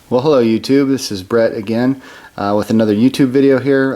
Well, hello YouTube. This is Brett again with another YouTube video here.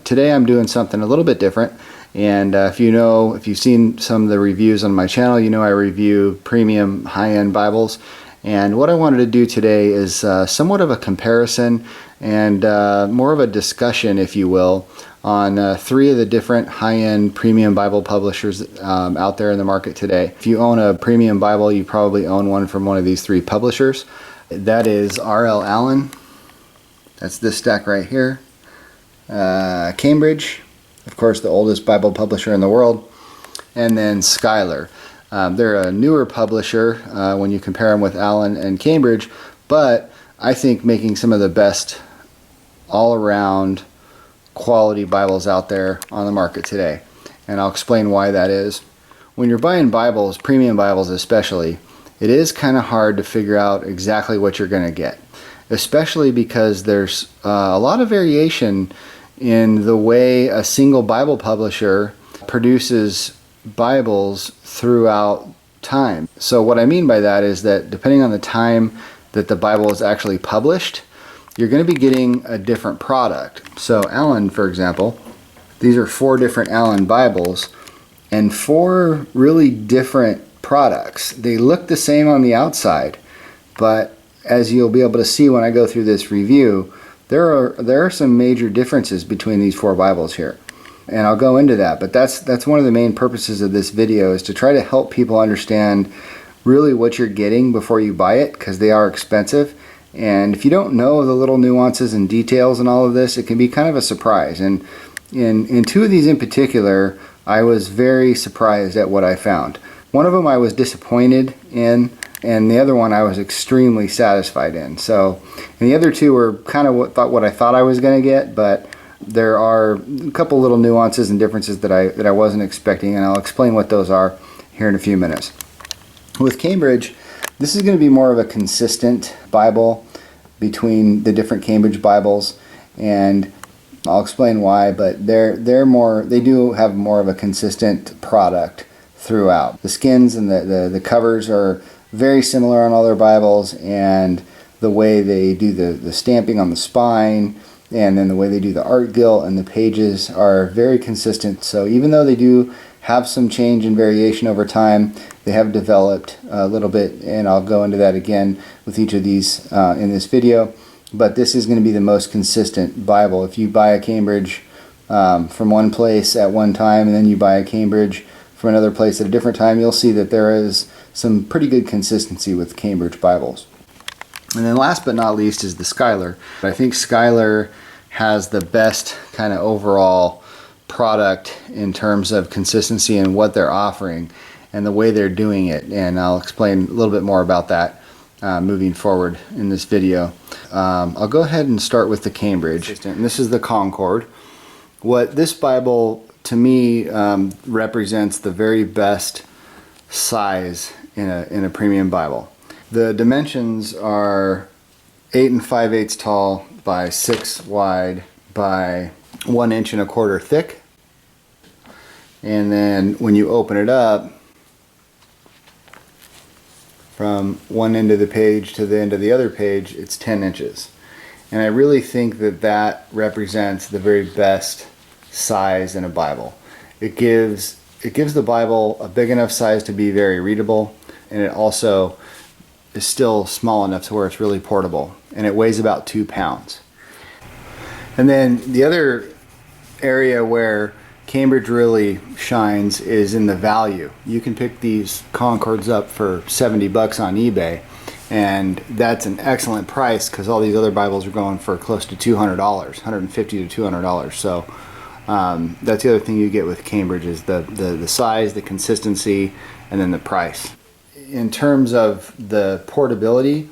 Today I'm doing something a little bit different, and if you've seen some of the reviews on my channel, you know I review premium high-end Bibles. And what I wanted to do today is somewhat of a comparison and more of a discussion, if you will, on three of the different high-end premium Bible publishers out there in the market today. If you own a premium Bible, you probably own one from one of these three publishers. That is R.L. Allen, that's this stack right here, Cambridge, of course the oldest Bible publisher in the world, and then Schuyler. They're a newer publisher when you compare them with Allen and Cambridge, but I think making some of the best all-around quality Bibles out there on the market today. And I'll explain why that is. When you're buying Bibles, premium Bibles especially, it is kind of hard to figure out exactly what you're going to get, especially because there's a lot of variation in the way a single Bible publisher produces Bibles throughout time. So what I mean by that is that depending on the time that the Bible is actually published, you're going to be getting a different product. So Allen, for example, these are 4 different Allen Bibles and 4 really different products. They look the same on the outside, but as you'll be able to see when I go through this review, there are some major differences between these 4 Bibles here. And I'll go into that, but that's one of the main purposes of this video, is to try to help people understand really what you're getting before you buy it, because they are expensive. And if you don't know the little nuances and details and all of this, it can be kind of a surprise. And in 2 of these in particular, I was very surprised at what I found. One of them I was disappointed in, and the other one I was extremely satisfied in. So, and the other 2 were kind of what I thought I was going to get, but there are a couple little nuances and differences that I wasn't expecting, and I'll explain what those are here in a few minutes. With Cambridge, this is going to be more of a consistent Bible between the different Cambridge Bibles, and I'll explain why, but they do have more of a consistent product throughout. The skins and the covers are very similar on all their Bibles, and the way they do the stamping on the spine, and then the way they do the art gilt and the pages are very consistent. So even though they do have some change and variation over time, they have developed a little bit, and I'll go into that again with each of these in this video. But this is going to be the most consistent Bible. If you buy a Cambridge from one place at one time, and then you buy a Cambridge from another place at a different time, you'll see that there is some pretty good consistency with Cambridge Bibles. And then last but not least is the Schuyler. I think Schuyler has the best kind of overall product in terms of consistency and what they're offering and the way they're doing it. And I'll explain a little bit more about that moving forward in this video. I'll go ahead and start with the Cambridge. And this is the Concord. What this Bible to me represents the very best size in a premium Bible. The dimensions are 8 5/8 tall by 6 wide by 1 1/4 inch thick. And then when you open it up, from one end of the page to the end of the other page, it's 10 inches. And I really think that represents the very best size in a Bible. It gives the Bible a big enough size to be very readable, and it also is still small enough to where it's really portable, and it weighs about 2 pounds. And then the other area where Cambridge really shines is in the value. You can pick these Concords up for $70 on eBay, and that's an excellent price because all these other Bibles are going for close to $200, $150 to $200. So that's the other thing you get with Cambridge is the size, the consistency, and then the price. In terms of the portability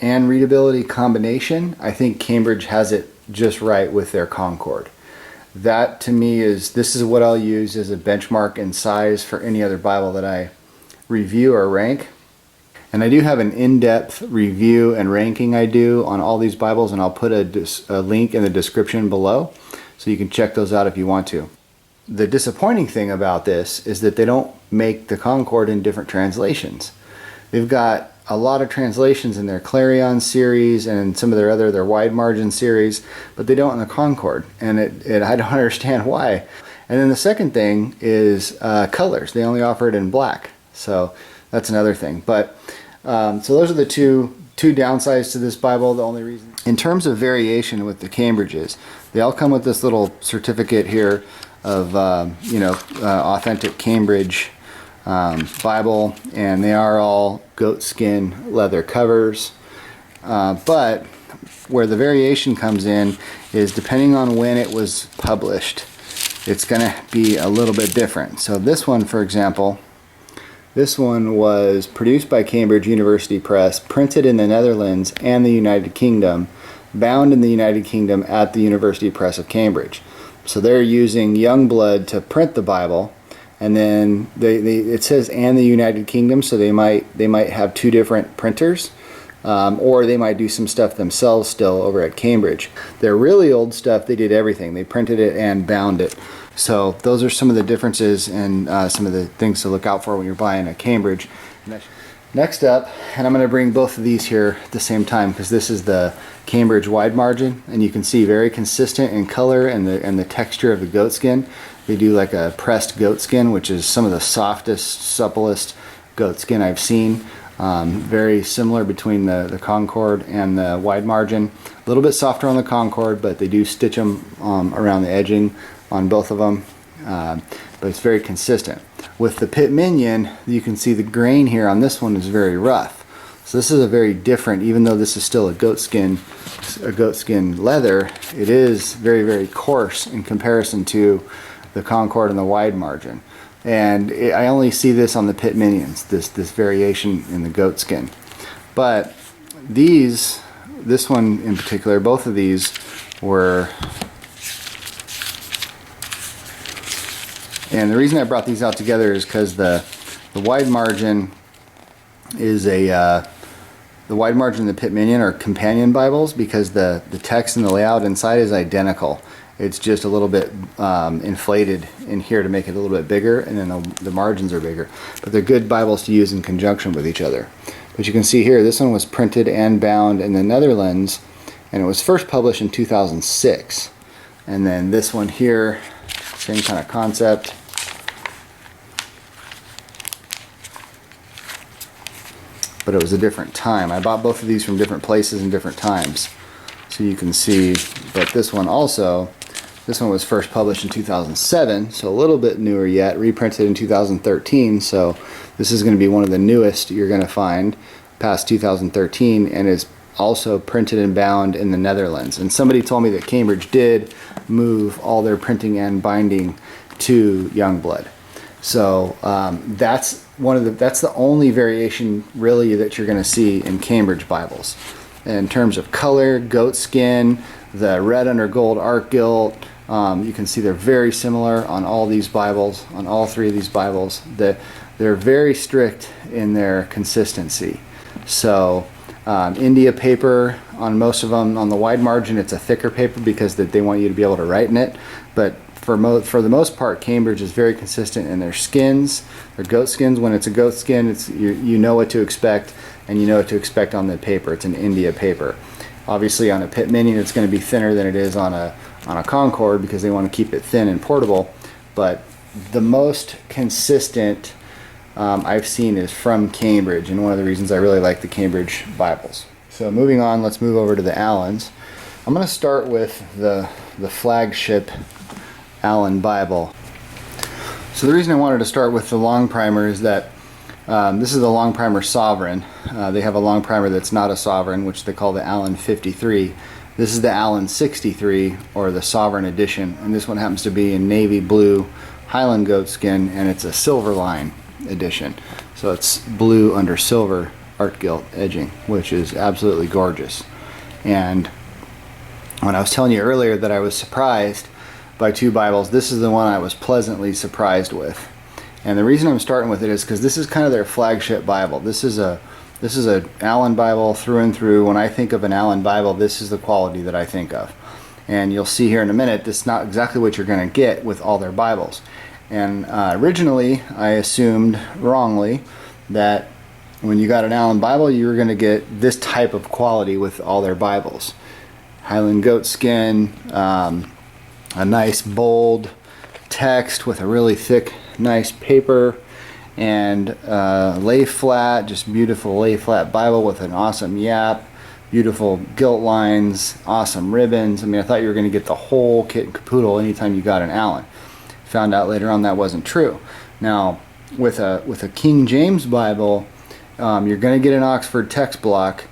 and readability combination, I think Cambridge has it just right with their Concord. That to me this is what I'll use as a benchmark in size for any other Bible that I review or rank. And I do have an in-depth review and ranking I do on all these Bibles, and I'll put a link in the description below so you can check those out if you want to. The disappointing thing about this is that they don't make the Concord in different translations. They've got a lot of translations in their Clarion series and some of their wide margin series, but they don't in the Concord, and I don't understand why. And then the second thing is colors. They only offer it in black, so that's another thing. But so those are the two downsides to this Bible. The only reason, in terms of variation with the Cambridges, they all come with this little certificate here of authentic Cambridge Bible, and they are all goatskin leather covers. But where the variation comes in is depending on when it was published, it's going to be a little bit different. So this one, for example, this one was produced by Cambridge University Press, printed in the Netherlands and the United Kingdom, bound in the United Kingdom at the University Press of Cambridge. So they're using Youngblood to print the Bible, and then it says "and the United Kingdom," so they might have two different printers, or they might do some stuff themselves still over at Cambridge. Their really old stuff, they did everything. They printed it and bound it. So those are some of the differences and some of the things to look out for when you're buying a Cambridge. Next up, and I'm going to bring both of these here at the same time because this is the Cambridge wide margin, and you can see very consistent in color and the texture of the goatskin. They do like a pressed goatskin, which is some of the softest, supplest goatskin I've seen. Very similar between the Concord and the wide margin. A little bit softer on the Concord, but they do stitch them around the edging on both of them. But it's very consistent. With the Pit Minion, you can see the grain here on this one is very rough. So this is a very different, even though this is still a goatskin leather, it is very, very coarse in comparison to the Concord and the wide margin. And I only see this on the Pit Minions, this variation in the goatskin. But this one in particular, both of these were. And the reason I brought these out together is because the wide margin is the wide margin and the Pit Minion are companion Bibles because the text and the layout inside is identical. It's just a little bit inflated in here to make it a little bit bigger, and then the margins are bigger. But they're good Bibles to use in conjunction with each other. But you can see here, this one was printed and bound in the Netherlands, and it was first published in 2006. And then this one here, same kind of concept. But it was a different time. I bought both of these from different places and different times. So you can see, but this one was first published in 2007, so a little bit newer yet, reprinted in 2013, so this is going to be one of the newest you're going to find past 2013, and is also printed and bound in the Netherlands. And somebody told me that Cambridge did move all their printing and binding to Youngblood. So that's the only variation really that you're going to see in Cambridge Bibles. In terms of color, goatskin, the red under gold art gilt, you can see they're very similar on all these Bibles, on all three of these Bibles. They're very strict in their consistency. So India paper on most of them. On the wide margin, it's a thicker paper because they want you to be able to write in it. But for the most part, Cambridge is very consistent in their skins, their goat skins. When it's a goat skin, you know what to expect, and you know what to expect on the paper. It's an India paper. Obviously, on a Pit Minion, it's going to be thinner than it is on a Concord because they want to keep it thin and portable. But the most consistent I've seen is from Cambridge, and one of the reasons I really like the Cambridge Bibles. So moving on, let's move over to the Allens. I'm going to start with the flagship Allen Bible. So the reason I wanted to start with the long primer is that this is the long primer Sovereign. They have a long primer that's not a Sovereign, which they call the Allen 53. This is the Allen 63, or the Sovereign edition, and this one happens to be in navy blue Highland goatskin, and it's a silver line edition. So it's blue under silver art gilt edging, which is absolutely gorgeous. And when I was telling you earlier that I was surprised by two Bibles, this is the one I was pleasantly surprised with. And the reason I'm starting with it is because this is kind of their flagship Bible. This is a Allen Bible through and through. When I think of an Allen Bible, this is the quality that I think of. And you'll see here in a minute, this is not exactly what you're going to get with all their Bibles. And originally, I assumed wrongly that when you got an Allen Bible, you were going to get this type of quality with all their Bibles. Highland goat skin, a nice bold text with a really thick, nice paper, and lay flat, just beautiful lay flat Bible with an awesome yap, beautiful gilt lines, awesome ribbons. I mean, I thought you were going to get the whole kit and caboodle anytime you got an Allen. Found out later on that wasn't true. Now, with a King James Bible, you're going to get an Oxford text block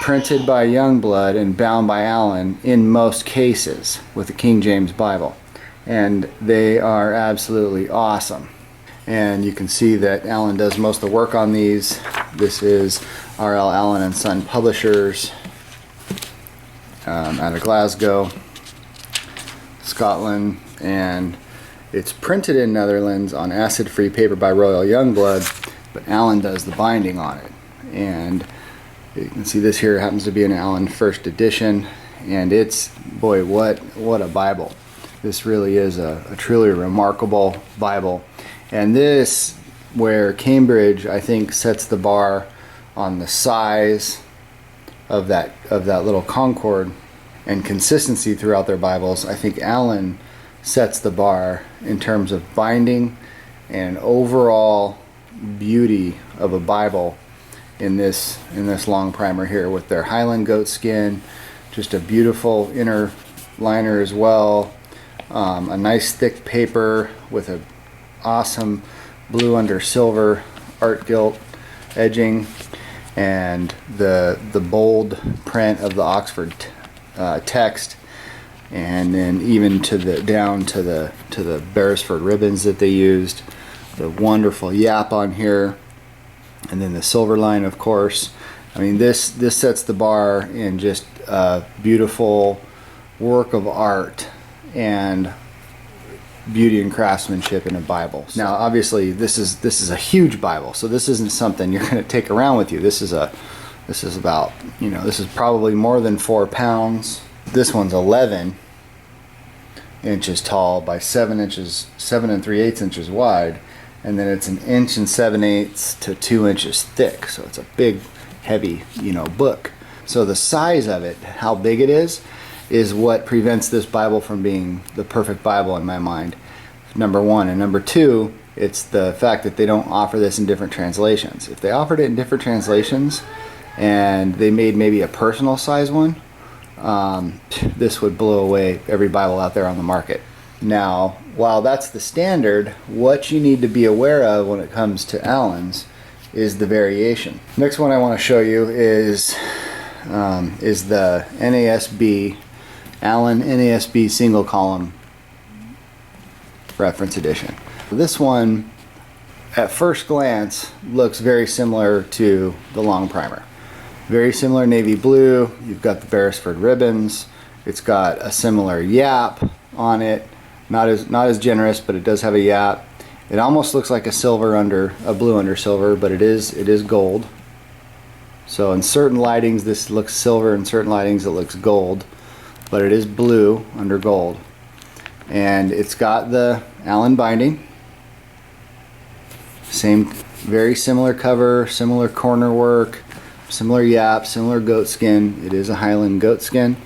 printed by Youngblood and bound by Allen in most cases with the King James Bible. And they are absolutely awesome. And you can see that Allen does most of the work on these. This is R.L. Allen and Son Publishers out of Glasgow, Scotland, and it's printed in Netherlands on acid-free paper by Royal Youngblood, but Allen does the binding on it. And you can see this here happens to be an Allen first edition, and it's, boy, what a Bible. This really is a truly remarkable Bible. And this, where Cambridge, I think, sets the bar on the size of that little Concord and consistency throughout their Bibles, I think Allen sets the bar in terms of binding and overall beauty of a Bible in this long primer here with their Highland goat skin, just a beautiful inner liner as well, a nice thick paper with a awesome blue under silver art gilt edging, and the bold print of the Oxford text, and then even down to the Beresford ribbons that they used, the wonderful yap on here, and then the silver line, of course. I mean, this sets the bar in just a beautiful work of art and beauty and craftsmanship in a Bible. Now, obviously, this is a huge Bible, so this isn't something you're going to take around with you. This is about, this is probably more than 4 pounds. This one's 11 inches tall by 7 3/8 inches wide, and then it's 1 7/8 inches to 2 inches thick. So it's a big, heavy, book. So the size of it, how big it is what prevents this Bible from being the perfect Bible in my mind. Number one. And number two, it's the fact that they don't offer this in different translations. If they offered it in different translations and they made maybe a personal size one, this would blow away every Bible out there on the market. Now, while that's the standard, what you need to be aware of when it comes to Allen's is the variation. Next one I want to show you is the NASB, Allen NASB single column reference edition. This one, at first glance, looks very similar to the long primer. Very similar navy blue. You've got the Beresford ribbons. It's got a similar yap on it. Not as generous, but it does have a yap. It almost looks like a blue under silver, but it is gold. So in certain lightings this looks silver, in certain lightings it looks gold, but it is blue under gold. And it's got the Allen binding. Very similar cover, similar corner work, similar yap, similar goat skin. It is a Highland goat skin.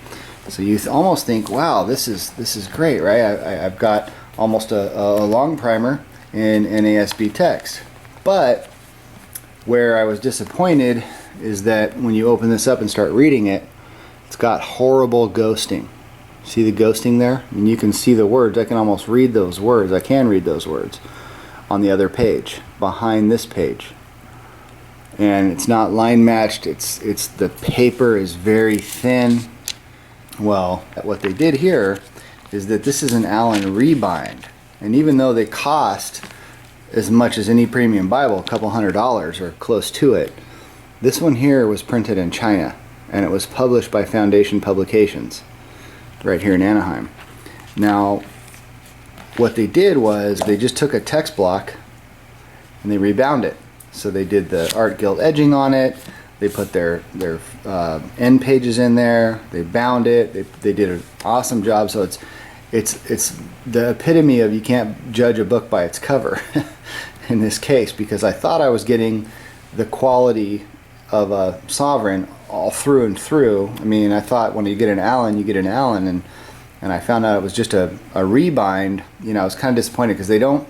So you almost think, wow, this is great, right? I've got almost a long primer in NASB text. But where I was disappointed is that when you open this up and start reading it, it's got horrible ghosting. See the ghosting there? I mean, you can see the words. I can almost read those words. I can read those words on the other page, behind this page. And it's not line matched. It's the paper is very thin. Well, what they did here is that this is an Allen rebind, and even though they cost as much as any premium Bible, a couple $100 or close to it, this one here was printed in China, and it was published by Foundation Publications right here in Anaheim. Now, what they did was they just took a text block and they rebound it. So they did the art gilt edging on it. They put their end pages in there. They bound it. They did an awesome job. So it's the epitome of you can't judge a book by its cover in this case, because I thought I was getting the quality of a sovereign all through and through. I mean, I thought when you get an Allen, you get an Allen, and I found out it was just a rebind. You know, I was kind of disappointed because they don't,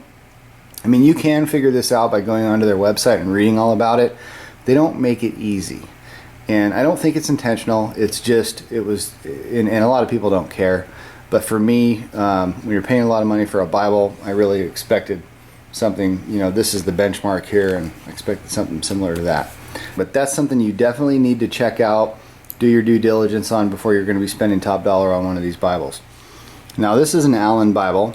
I mean, you can figure this out by going onto their website and reading all about it. They don't make it easy. And I don't think it's intentional. It's just, it was, and a lot of people don't care. But for me, when you're paying a lot of money for a Bible, I really expected something, you know, this is the benchmark here, and I expected something similar to that. But that's something you definitely need to check out, do your due diligence on before you're going to be spending top dollar on one of these Bibles. Now, this is an Allen Bible.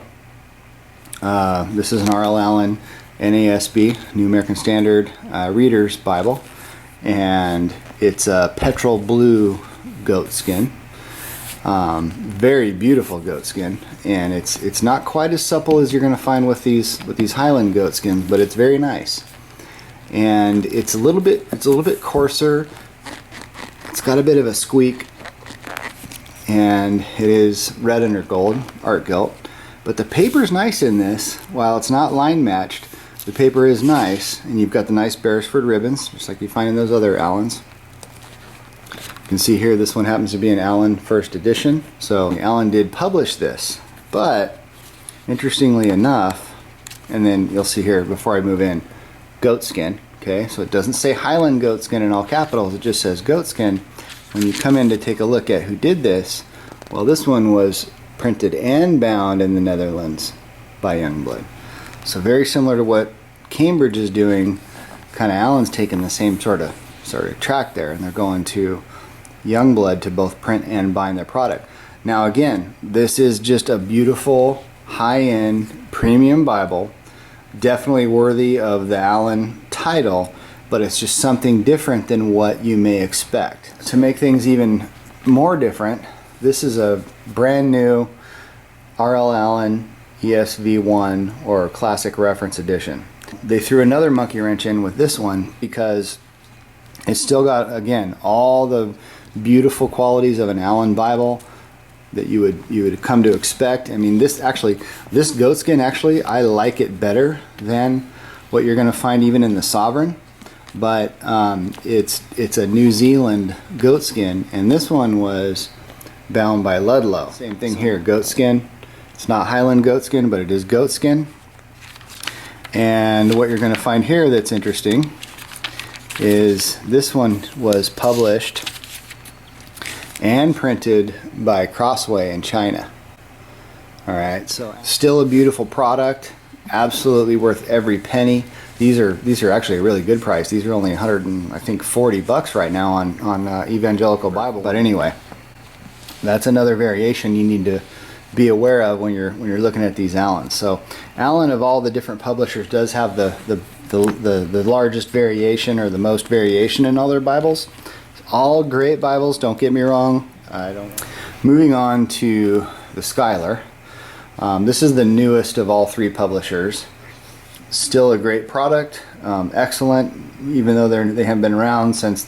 This is an R.L. Allen NASB, New American Standard Reader's Bible. And it's a petrol blue goat skin. Very beautiful goat skin, and it's not quite as supple as you're going to find with these Highland goat skins, but it's very nice. And it's a little bit coarser. It's got a bit of a squeak, and it is red under gold, art gilt. But the paper's nice in this. While it's not line matched, the paper is nice, and you've got the nice Beresford ribbons, just like you find in those other Allens. You can see here, this one happens to be an Allen first edition. So Allen did publish this, but interestingly enough, and then you'll see here before I move in, goat skin. Okay, so it doesn't say Highland goat skin in all capitals, it just says goat skin. When you come in to take a look at who did this, well, this one was printed and bound in the Netherlands by Youngblood. So very similar to what Cambridge is doing, kind of Allen's taking the same sort of track there, and they're going to Youngblood to both print and bind their product. Now again, this is just a beautiful, high-end, premium Bible, definitely worthy of the Allen title, but it's just something different than what you may expect. To make things even more different, this is a brand new R.L. Allen ESV1 or Classic Reference Edition. They threw another monkey wrench in with this one because it's still got, again, all the beautiful qualities of an Allen Bible that you would come to expect. I mean, this goatskin, actually, I like it better than what you're going to find even in the Sovereign. But it's a New Zealand goatskin, and this one was bound by Ludlow. Same thing here, goatskin. It's not Highland goatskin, but it is goatskin. And what you're going to find here that's interesting is this one was published and printed by Crossway in China. All right, so still a beautiful product, absolutely worth every penny. These are actually a really good price. These are only 140 bucks right now on Evangelical Bible. But anyway, that's another variation you need to be aware of when you're looking at these Allens. So Allen, of all the different publishers, does have the largest variation, or the most variation in all their Bibles. All great Bibles, don't get me wrong. Moving on to the Schuyler. This is the newest of all three publishers. Still a great product, excellent, even though they haven't been around since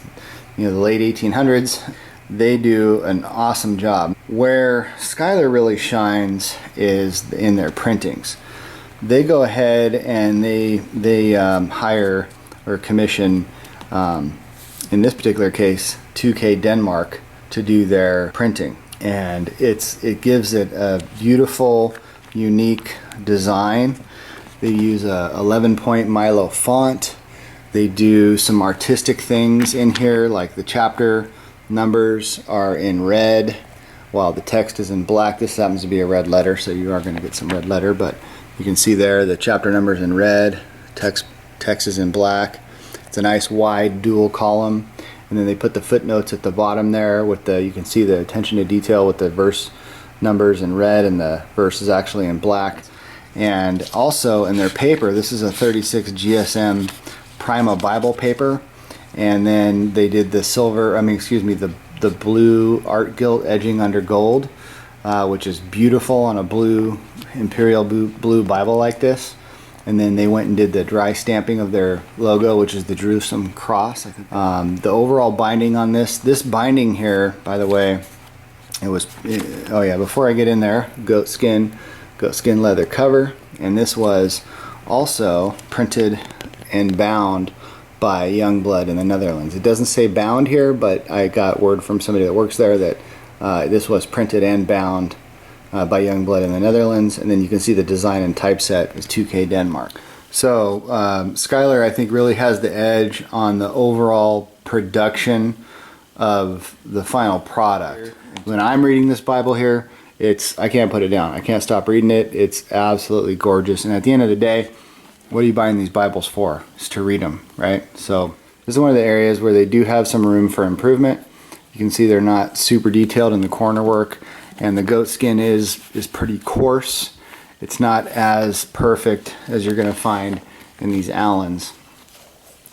the late 1800s. They do an awesome job. Where Schuyler really shines is in their printings. They go ahead and they hire or commission, in this particular case, 2K Denmark to do their printing, and it gives it a beautiful, unique design. They use a 11-point Milo font. They do some artistic things in here, like the chapter numbers are in red while the text is in black. This happens to be a red letter, so you are going to get some red letter, but you can see there the chapter numbers in red, text is in black. It's a nice wide dual column, and then they put the footnotes at the bottom there with you can see the attention to detail with the verse numbers in red and the verse is actually in black. And also in their paper, this is a 36 GSM Prima Bible paper, and then they did the blue art gilt edging under gold, which is beautiful on a blue imperial blue Bible like this. And then they went and did the dry stamping of their logo, which is the Jerusalem cross. The overall binding on this binding here, by the way, before I get in there, goatskin leather cover, and this was also printed and bound by Youngblood in the Netherlands. It doesn't say bound here, but I got word from somebody that works there that this was printed and bound by Youngblood in the Netherlands, and then you can see the design and typeset is 2K Denmark. So Schuyler, I think, really has the edge on the overall production of the final product. When I'm reading this Bible here, I can't put it down. I can't stop reading it. It's absolutely gorgeous. And at the end of the day, what are you buying these Bibles for? It's to read them, right? So this is one of the areas where they do have some room for improvement. You can see they're not super detailed in the corner work, and the goat skin is pretty coarse. It's not as perfect as you're going to find in these Allens.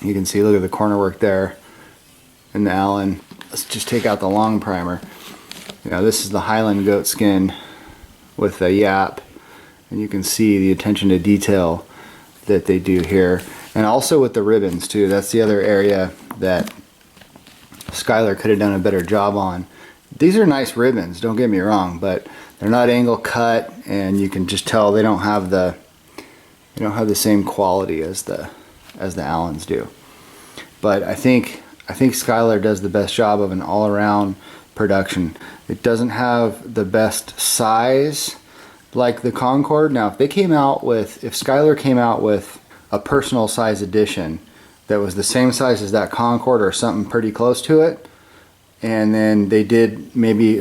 You can see, look at the corner work there in the Allen. Let's just take out the long primer. This is the Highland goat skin with the yap, and you can see the attention to detail that they do here, and also with the ribbons too. That's the other area that Schuyler could have done a better job on. These are nice ribbons, don't get me wrong, but they're not angle cut, and you can just tell they don't have the same quality as the Allens do. But I think Schuyler does the best job of an all-around production. It doesn't have the best size like the Concord. Now, if Schuyler came out with a personal size edition that was the same size as that Concord or something pretty close to it, and then they did maybe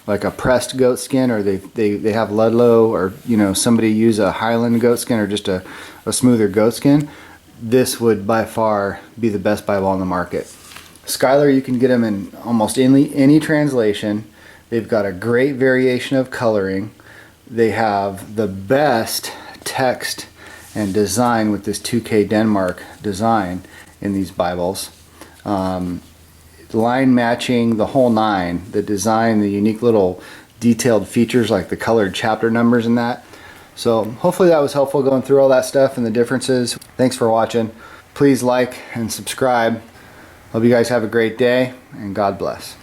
like a pressed goat skin, or they have Ludlow, or somebody use a Highland goat skin, or just a smoother goat skin, this would by far be the best Bible on the market. Schuyler, you can get them in almost any translation. They've got a great variation of coloring. They have the best text and design with this 2K Denmark design in these Bibles. Line matching, the whole nine. The design, the unique little detailed features like the colored chapter numbers and that. So hopefully that was helpful going through all that stuff and the differences. Thanks for watching. Please like and subscribe. Hope you guys have a great day, and God bless.